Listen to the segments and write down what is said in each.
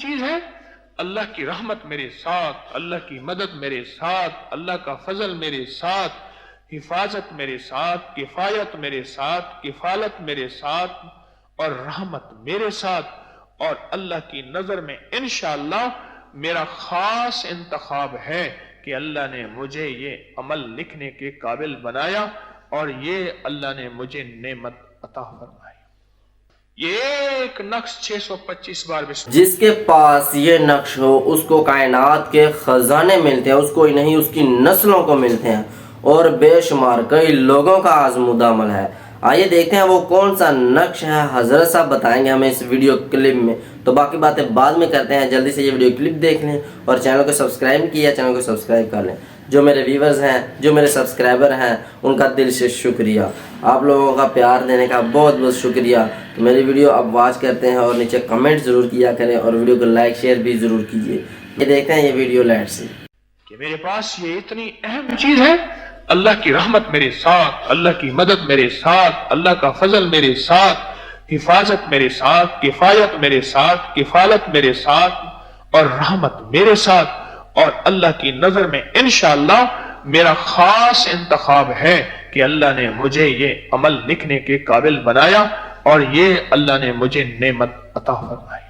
چیز ہے اللہ کی رحمت میرے ساتھ، اللہ کی مدد میرے ساتھ، اللہ کا فضل میرے ساتھ، حفاظت میرے ساتھ، کفایت میرے ساتھ، کفالت میرے ساتھ اور رحمت میرے ساتھ، اور اللہ کی نظر میں انشاءاللہ میرا خاص انتخاب ہے کہ اللہ نے مجھے یہ عمل لکھنے کے قابل بنایا اور یہ اللہ نے مجھے نعمت عطا فرمائی۔ یہ ایک نقش 625 بار جس کے پاس یہ نقش ہو اس کو کائنات کے خزانے ملتے ہیں، اس کو نہیں اس کی نسلوں کو ملتے ہیں، اور بے شمار کئی لوگوں کا آزمودہ عمل ہے۔ آئیے دیکھتے ہیں وہ کون سا نقش ہے، حضرت صاحب بتائیں گے ہمیں اس ویڈیو کلپ میں۔ تو باقی باتیں بعد میں کرتے ہیں، جلدی سے یہ ویڈیو کلپ دیکھ لیں اور چینل کو سبسکرائب کیا، چینل کو سبسکرائب کر لیں۔ جو میرے ویورز ہیں، جو میرے سبسکرائبر ہیں، ان کا دل سے شکریہ، آپ لوگوں کا پیار دینے کا بہت بہت شکریہ۔ تو میری ویڈیو اب واچ کرتے ہیں اور نیچے کمنٹ ضرور کیا کریں اور ویڈیو کو لائک شیئر بھی ضرور کیجیے۔ یہ دیکھتے ہیں یہ ویڈیو لائٹ سے کہ میرے پاس یہ اتنی اہم چیز ہے، اللہ کی رحمت میرے ساتھ، اللہ کی مدد میرے ساتھ، اللہ کا فضل میرے ساتھ، حفاظت میرے ساتھ، کفایت میرے ساتھ، کفالت میرے ساتھ اور رحمت میرے ساتھ، اور اللہ کی نظر میں انشاءاللہ میرا خاص انتخاب ہے کہ اللہ نے مجھے یہ عمل لکھنے کے قابل بنایا اور یہ اللہ نے مجھے نعمت عطا فرمائی۔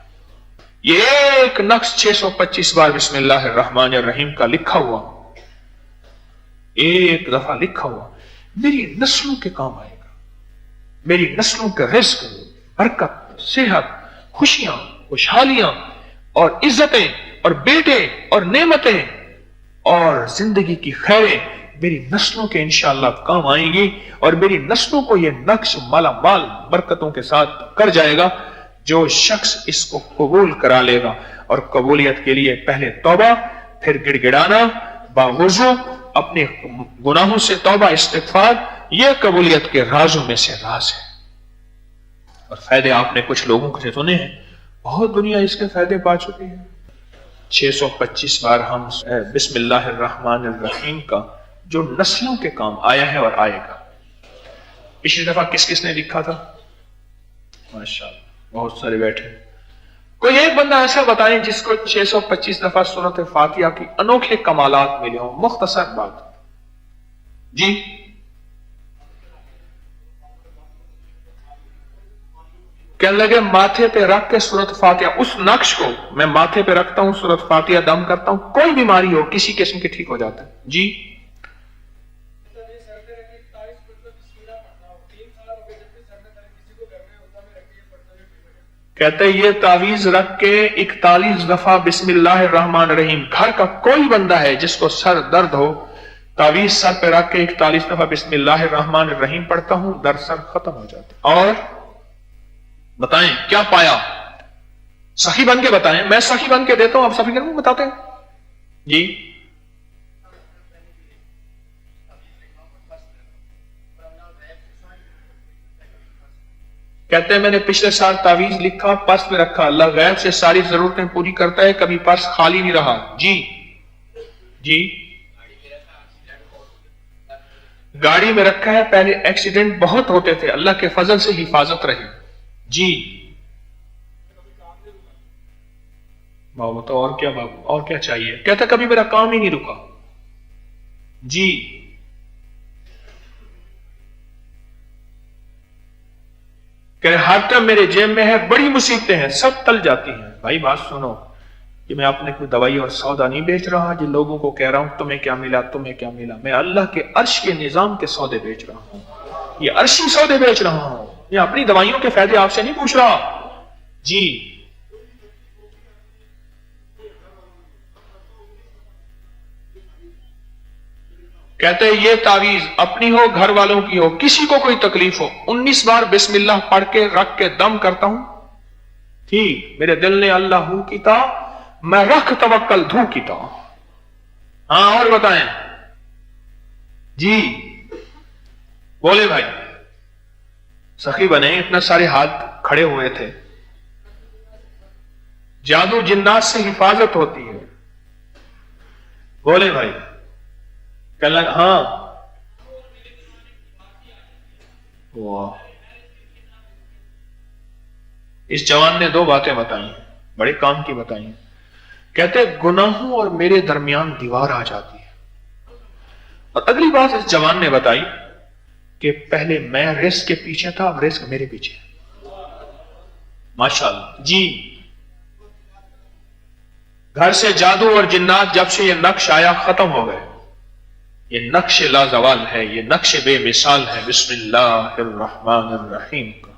یہ ایک نقش 625 بار بسم اللہ الرحمن الرحیم کا لکھا ہوا، ایک دفعہ لکھا ہوا، میری نسلوں کے کام آئے گا، میری نسلوں کا رزق، برکت، صحت، خوشیاں، خوشحالیاں اور عزتیں اور بیٹے اور نعمتیں اور زندگی کی خیریں میری نسلوں کے انشاءاللہ کام آئیں گی، اور میری نسلوں کو یہ نقش مالا مال برکتوں کے ساتھ کر جائے گا۔ جو شخص اس کو قبول کرا لے گا، اور قبولیت کے لیے پہلے توبہ، پھر گڑگڑانا باوضو، اپنے گناہوں سے توبہ استغفار، یہ قبولیت کے رازوں میں سے راز ہے۔ اور فائدے آپ نے کچھ لوگوں سے سنے ہیں، بہت دنیا اس کے فائدے پا چکی ہے۔ 625 بار ہم بسم اللہ الرحمن الرحیم کا جو نسلوں کے کام آیا ہے اور آئے گا۔ پچھلی دفعہ کس کس نے لکھا تھا؟ ماشاءاللہ بہت سارے بیٹھے۔ کوئی ایک بندہ ایسا بتائیں جس کو 625 دفعہ سورۃ فاتحہ کی انوکھے کمالات ملے ہوں، مختصر بات۔ جی کہنے لگے ماتھے پہ رکھ کے سورۃ فاتحہ، اس نقش کو میں ماتھے پہ رکھتا ہوں، سورۃ فاتحہ دم کرتا ہوں، کوئی بیماری ہو کسی قسم کی ٹھیک ہو جاتا ہے۔ جی کہتے ہیں یہ تعویذ رکھ کے 41 دفعہ بسم اللہ الرحمن الرحیم، گھر کا کوئی بندہ ہے جس کو سر درد ہو، تعویذ سر پہ رکھ کے 41 دفعہ بسم اللہ الرحمن الرحیم پڑھتا ہوں، درد سر ختم ہو جاتا ہے۔ اور بتائیں کیا پایا؟ سخی بن کے بتائیں، میں سخی بن کے دیتا ہوں، آپ سخی بن کے بتاتے ہیں۔ جی کہتے ہیں میں نے پچھلے سال تعویذ لکھا، پرس میں رکھا، اللہ غیب سے ساری ضرورتیں پوری کرتا ہے، کبھی پرس خالی نہیں رہا۔ جی جی گاڑی میں رکھا ہے، پہلے ایکسیڈنٹ بہت ہوتے تھے، اللہ کے فضل سے حفاظت رہی۔ جی بابا تو اور کیا بابا، اور کیا چاہیے؟ کہتا کبھی میرا کام ہی نہیں رکا۔ جی کہ ہر ٹائم میرے جیب میں ہے، بڑی مصیبتیں ہیں سب ٹل جاتی ہیں۔ بھائی بات سنو، کہ میں اپنے کوئی دوائی اور سودا نہیں بیچ رہا جن لوگوں کو کہہ رہا ہوں تمہیں کیا ملا، تمہیں کیا ملا، میں اللہ کے عرش کے نظام کے سودے بیچ رہا ہوں، یہ عرشی سودے بیچ رہا ہوں، یہ اپنی دوائیوں کے فائدے آپ سے نہیں پوچھ رہا۔ جی کہتے ہیں یہ تعویذ اپنی ہو گھر والوں کی ہو، کسی کو کوئی تکلیف ہو، 19 بار بسم اللہ پڑھ کے رکھ کے دم کرتا ہوں، ٹھیک میرے دل نے اللہ ہو کیتا، میں رکھ توکل دھو کیتا۔ ہاں اور بتائیں جی، بولے بھائی سخی بنے، اتنا سارے ہاتھ کھڑے ہوئے تھے۔ جادو جنات سے حفاظت ہوتی ہے، بولے بھائی ہاں واہ، اس جوان نے 2 باتیں بتائی، बड़े काम की बताई। कहते गुनाहों और मेरे दरमियान दीवार आ जाती है। और अगली बात इस जवान ने बताई कि पहले मैं रिस्क के पीछे था, अब रिस्क मेरे पीछे है। माशाअल्लाह जी। घर से जादू और जिन्नात जब से ये नक्श आया खत्म हो गए। ये नक्श लाजवाल है, ये नक्श बेमिसाल है। बिस्मिल्लाहिर्रहमानिर्रहीम का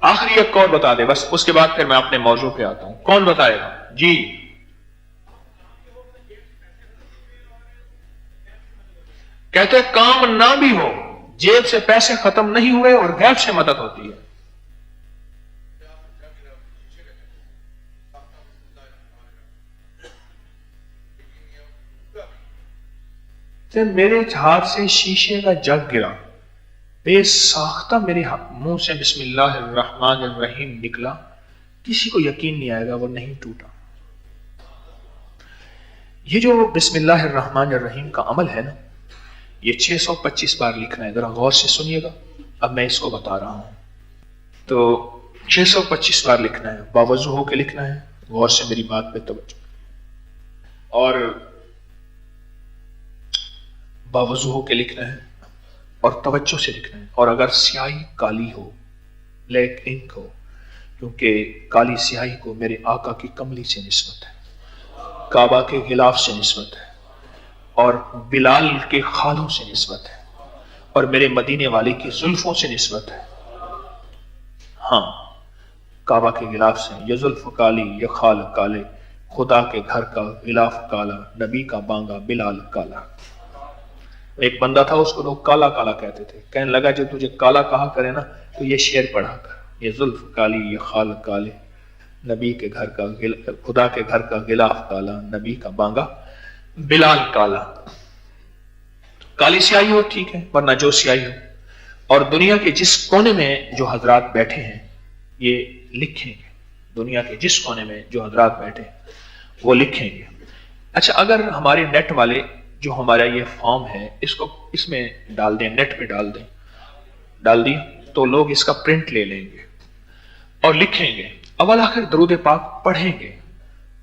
आखिरी एक कौन बता दे, बस उसके बाद फिर मैं अपने मौजू पे आता हूं। कौन बताएगा जी? कहते काम ना भी हो, जेब से पैसे खत्म नहीं हुए और गैब से मदद होती है। मेरे हाथ से शीशे का जग गिरा, बेसाख्ता मेरे मुंह से बिस्मिल्लाहिर्रहमानिर्रहीम निकला। किसी को यकीन नहीं आएगा वो नहीं टूटा। ये जो बिस्मिल्लाहिर्रहमानिर्रहीम का अमल है ना, ये 625 बार लिखना है। जरा गौर से सुनिएगा, अब मैं इसको बता रहा हूं। तो 625 बार लिखना है, बावजू होकर लिखना है। गौर से मेरी बात पे तवज्जो, और बावजू होकर लिखना है और तवज्जो से लिखना है। और अगर स्याही काली हो, ब्लैक इंक हो, क्योंकि काली स्याही को मेरे आका की कमली से निस्बत है, काबा के गिलाफ से निस्बत है, और बिलाल के खालों से निस्बत है, और मेरे मदीने वाले की जुल्फों से निस्बत है। हाँ, काबा के गिलाफ से, ये जुल्फ काली, ये खाल काले, खुदा के घर का गिलाफ काला, नबी का बांगा बिलाल काला। एक बंदा था, उसको लोग काला काला कहते थे। कहने लगा जब तुझे काला कहा करे ना तो ये शेर पढ़ा कर, ये जुल्फ काली, ये खाल काले, नबी के घर का खुदा के घर का गिलाफ काला, नबी का बांगा बिलाल काला। काली स्याही हो ठीक है, वरना जो स्याही हो। और दुनिया के जिस कोने में जो हजरात बैठे हैं ये लिखेंगे, दुनिया के जिस कोने में जो हजरात बैठे हैं वो लिखेंगे। अच्छा, अगर हमारे नेट वाले जो हमारा ये फॉर्म है इसको इसमें डाल दें, नेट पे डाल दें, डाल दिया तो लोग इसका प्रिंट ले लेंगे और लिखेंगे। अव्वल आखिर दरूद पाक पढ़ेंगे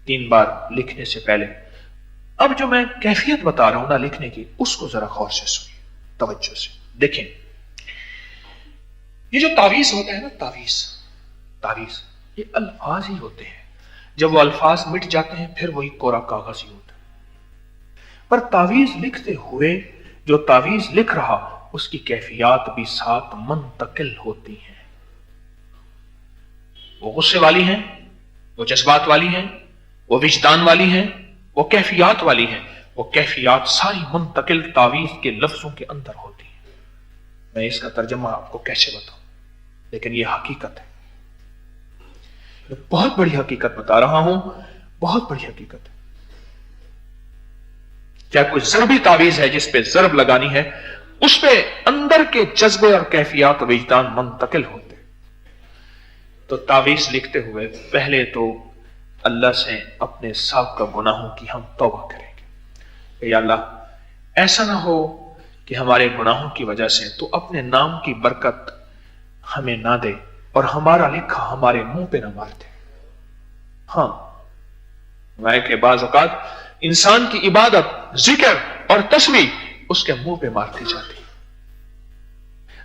3 बार लिखने से पहले। अब जो मैं कैफियत बता रहा हूं ना लिखने की, उसको जरा गौर से सुनिए, तवज्जो से देखें। ये जो तावीज होता है ना, तावीज ये अल्फाज ही होते हैं। जब वो अल्फाज मिट जाते हैं फिर वही कोरा कागज ही होता है। पर तावीज लिखते हुए जो तावीज लिख रहा उसकी कैफियत भी साथ मुंतकिल होती हैं। वो गुस्से वाली हैं, वो जज्बात वाली हैं, वो विजदान वाली हैं, वो कैफियत वाली हैं। वो कैफियत सारी मुंतकिल तावीज के लफ्जों के अंदर होती है। मैं इसका तर्जमा आपको कैसे बताऊं, लेकिन ये हकीकत है। बहुत बड़ी हकीकत बता रहा हूं, बहुत बड़ी हकीकत है। क्या कोई ज़रबी तावीज है जिस पे ज़रब लगानी है, उस पे अंदर के जज्बे और कैफियत विजदान मुंतकिल होते। तो तावीज लिखते हुए पहले तो अल्लाह से अपने साबिक़ा गुनाहों की हम तौबा करेंगे। या अल्लाह, ऐसा ना हो कि हमारे गुनाहों की वजह से तो अपने नाम की बरकत हमें ना दे और हमारा लिखा हमारे मुंह पे ना मार दे। हाँ, मैं के बाज़ औक़ात इंसान की इबादत, जिक्र और तस्बीह उसके मुंह पे मारती जाती है।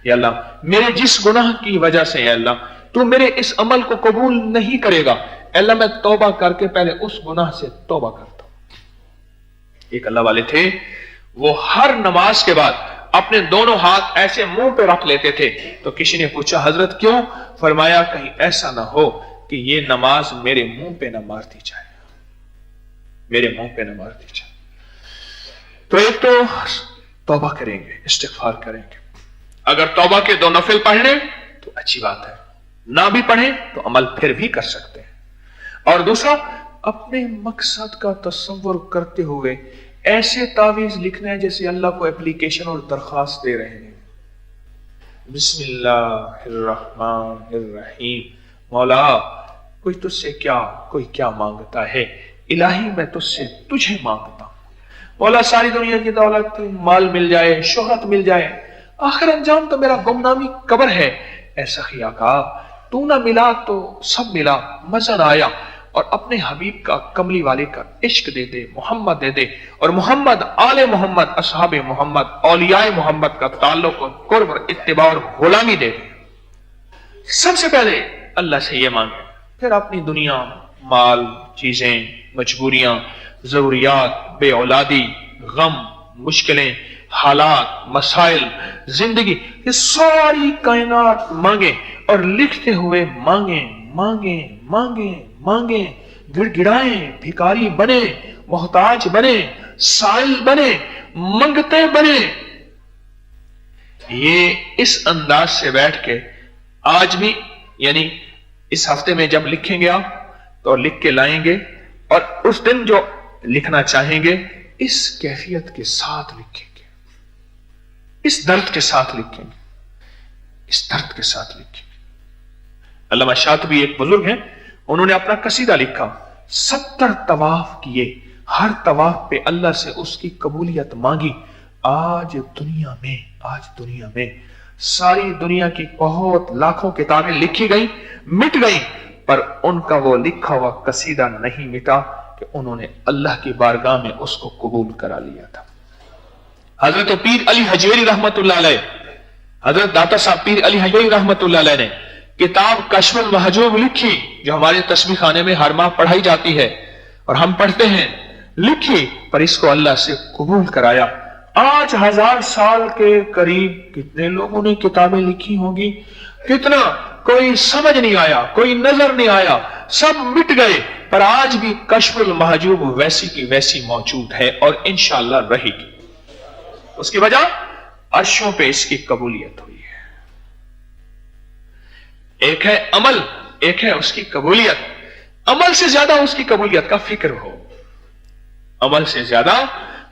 या अल्लाह, मेरे जिस गुनाह की वजह से या अल्लाह तू मेरे इस अमल को कबूल नहीं करेगा, अल्लाह मैं तौबा करके पहले उस गुनाह से तौबा करता हूं। एक अल्लाह वाले थे, वो हर नमाज के बाद अपने दोनों हाथ ऐसे मुंह पे रख लेते थे। तो किसी ने पूछा हजरत क्यों? फरमाया कहीं ऐसा ना हो कि ये नमाज मेरे मुंह पे ना मारती जाए, मेरे मुंह पे न मार दी जाए। तो एक तो तौबा करेंगे, इस्तिग़फ़ार करेंगे। अगर तौबा के 2 नफिल पढ़ लें तो अच्छी बात है, ना भी पढ़े तो अमल फिर भी कर सकते हैं। और दूसरा, अपने मकसद का तसव्वुर करते हुए ऐसे तावीज लिखना है जैसे अल्लाह को एप्लीकेशन और दरखास्त दे रहे हैं। बिस्मिल्लाहिर्रहमानिर्रहीम, मौला कोई तुझसे कोई क्या मांगता है, इलाही मैं तुझसे तुझे मांगता हूं। मौला सारी दुनिया की दौलत, माल मिल जाए, शोहरत मिल जाए, आखिर अंजाम तो मेरा गुमनामी कब्र है। ऐसा ही आका तू ना मिला तो सब मिला, मजा ना आया, और अपने हबीब का कमली वाले का इश्क दे दे, मोहम्मद दे दे, और मोहम्मद आले मोहम्मद असहाब मोहम्मद औलियाए मोहम्मद का ताल्लुक और कुर्ब और इत्तिबा और गुलामी दे दे। सबसे पहले अल्लाह से ये मांगे, फिर अपनी दुनिया, माल, चीजें, मजबूरियां, जरूरियात, बे औलादी, गम, मुश्किलें, हालात, मसाइल, जिंदगी, ये सारी कायनात मांगे और लिखते हुए मांगे मांगे मांगे मांगे, गिड़गिड़ाएं, भिखारी बने, मोहताज बने, साइल बने, मंगते बने। ये इस अंदाज से बैठ के आज भी, यानी इस हफ्ते में जब लिखेंगे आप तो लिख के लाएंगे, और उस दिन जो लिखना चाहेंगे इस कैफियत के साथ लिखेंगे, इस दर्द के साथ लिखेंगे, इस दर्द के साथ लिखेंगे। अल्लामा शातिबी एक बुजुर्ग हैं, उन्होंने अपना कसीदा लिखा, 70 तवाफ किए, हर तवाफ पे अल्लाह से उसकी कबूलियत मांगी। आज दुनिया में सारी दुनिया की बहुत लाखों किताबें लिखी गई, मिट गई, पर उनका वो लिखा हुआ कसीदा नहीं मिटा कि उन्होंने अल्लाह की बारगाह में उसको कबूल करा लिया था। हजरत पीर अली हजवेरी रहमतुल्लाह अलैह, हजरत दाता साहब पीर अली हजवेरी रहमतुल्लाह अलैह ने किताब कश्फुल महजूब लिखी, जो हमारे तस्बीह खाने में हर माह पढ़ाई जाती है और हम पढ़ते हैं, लिखी, पर इसको अल्लाह से कबूल कराया। आज 1000 साल के करीब कितने लोगों ने किताबें लिखी होंगी, कितना, कोई समझ नहीं आया, कोई नजर नहीं आया, सब मिट गए, पर आज भी कश्फुल महजूब वैसी की वैसी मौजूद है और इंशाअल्लाह रहेगी। उसकी वजह अर्शों पे इसकी कबूलियत हुई है। एक है अमल, एक है उसकी कबूलियत। अमल से ज्यादा उसकी कबूलियत का फिक्र हो, अमल से ज्यादा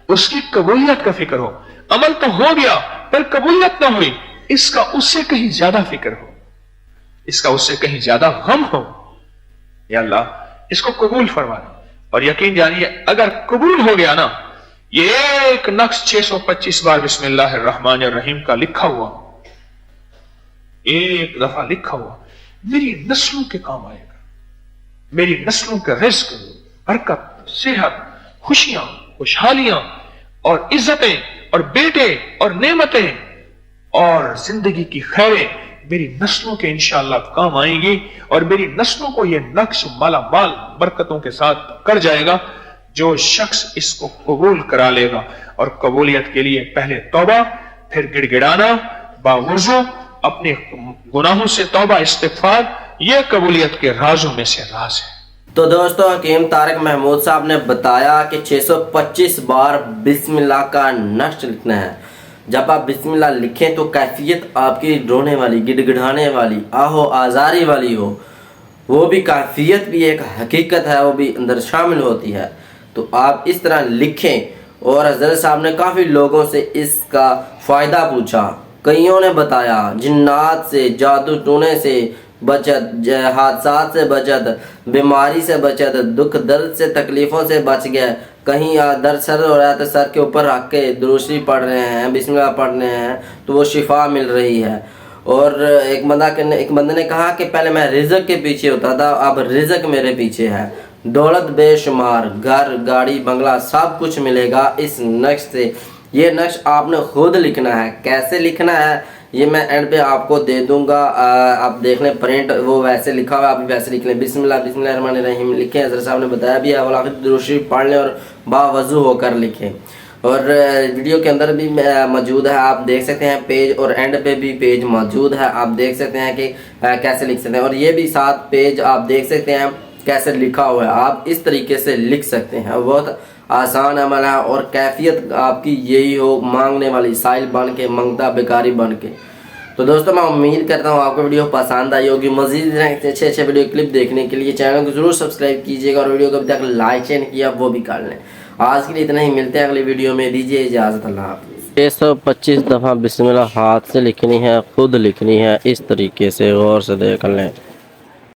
उसकी कबूलियत का फिक्र हो। अमल तो हो गया पर कबूलियत ना हुई, इसका उससे कहीं ज्यादा फिक्र हो, इसका उससे कहीं ज्यादा गम हो। या अल्लाह इसको कबूल फरमाना। और यकीन जानिए अगर कबूल हो गया ना, ये एक नक्श 625 बार बिस्मिल्लाहिर्रहमानिर्रहीम का लिखा हुआ, एक दफा लिखा हुआ, मेरी नस्लों के काम आएगा, मेरी नस्लों का रिज्क, बरकत, सेहत, खुशियां, खुशहालियां और इज्जतें और बेटे और नेमतें और जिंदगी की खैरें मेरी नस्लों के इंशाअल्लाह काम आएंगी, और मेरी नस्लों को यह नक्श माला माल बरकतों के साथ कर जाएगा। जो शख्स इसको कबूल करा लेगा, और कबूलियत के लिए पहले तौबा, फिर गिड़गिड़ाना, बावजू अपने गुनाहों से तौबा इस्तिगफार, यह कबूलियत के राजों में से राज है। तो दोस्तों हकीम तारिक महमूद साहब ने बताया कि 625 बार बिस्मिल्लाह का नक्श लिखना है। जब आप बिस्मिल्लाह लिखें तो कैफियत आपकी रोने वाली, गिड़गिड़ाने वाली, आहो आजारी वाली हो, वो भी कैफियत भी एक हकीकत है, वो भी अंदर शामिल होती है। तो आप इस तरह लिखें। और हज़रत साहब ने काफ़ी लोगों से इसका फ़ायदा पूछा, कईयों ने बताया जिन्नात से, जादू टूने से बचत, हादसात से बचत, बीमारी से बचत, दुख दर्द से, तकलीफ़ों से बच गया। कहीं दर्द सर हो रहा है तो सर के ऊपर रख के दुरूशी पढ़ रहे हैं, बिस्मिल्लाह पढ़ रहे हैं, तो वो शिफा मिल रही है। और एक बंदे ने कहा कि पहले मैं रिज़्क के पीछे होता था, अब रिज़्क मेरे पीछे है। दौलत बेशुमार, घर, गाड़ी, बंगला सब कुछ मिलेगा इस नक्श से। ये नक्श आपने खुद लिखना है। कैसे लिखना है ये मैं एंड पे आपको दे दूंगा, आप देख लें प्रिंट, वो वैसे लिखा हुआ, आप भी वैसे लिख लें। बिस्मिल्लाहिर्रहमानिर्रहीम लिखें, हज़रत साहब ने बताया भी है, और दुरूशी पढ़ लें और बावजू होकर लिखें। और वीडियो के अंदर भी मौजूद है, आप देख सकते हैं पेज, और एंड पे भी पेज मौजूद है, आप देख सकते हैं कि कैसे लिख सकते हैं। और ये भी 7 पेज आप देख सकते हैं कैसे लिखा हुआ है, आप इस तरीके से लिख सकते हैं। बहुत आसान अमल है, और कैफियत आपकी यही हो, मांगने वाली, साइल बन के, मंगता भिखारी बन के। तो दोस्तों मैं उम्मीद करता हूँ आपको वीडियो पसंद आई होगी। मज़ीद अच्छे वीडियो क्लिप देखने के लिए चैनल को जरूर सब्सक्राइब कीजिएगा, और वीडियो को अभी तक लाइक नहीं किया वो भी कर लें। आज के लिए इतना ही, मिलते हैं अगली वीडियो में, दीजिए इजाज़त, अल्लाह हाफ़िज़। 625 दफ़ा बिस्मिल्लाह हाथ से लिखनी है, खुद लिखनी है, इस तरीके से गौर से देख लें।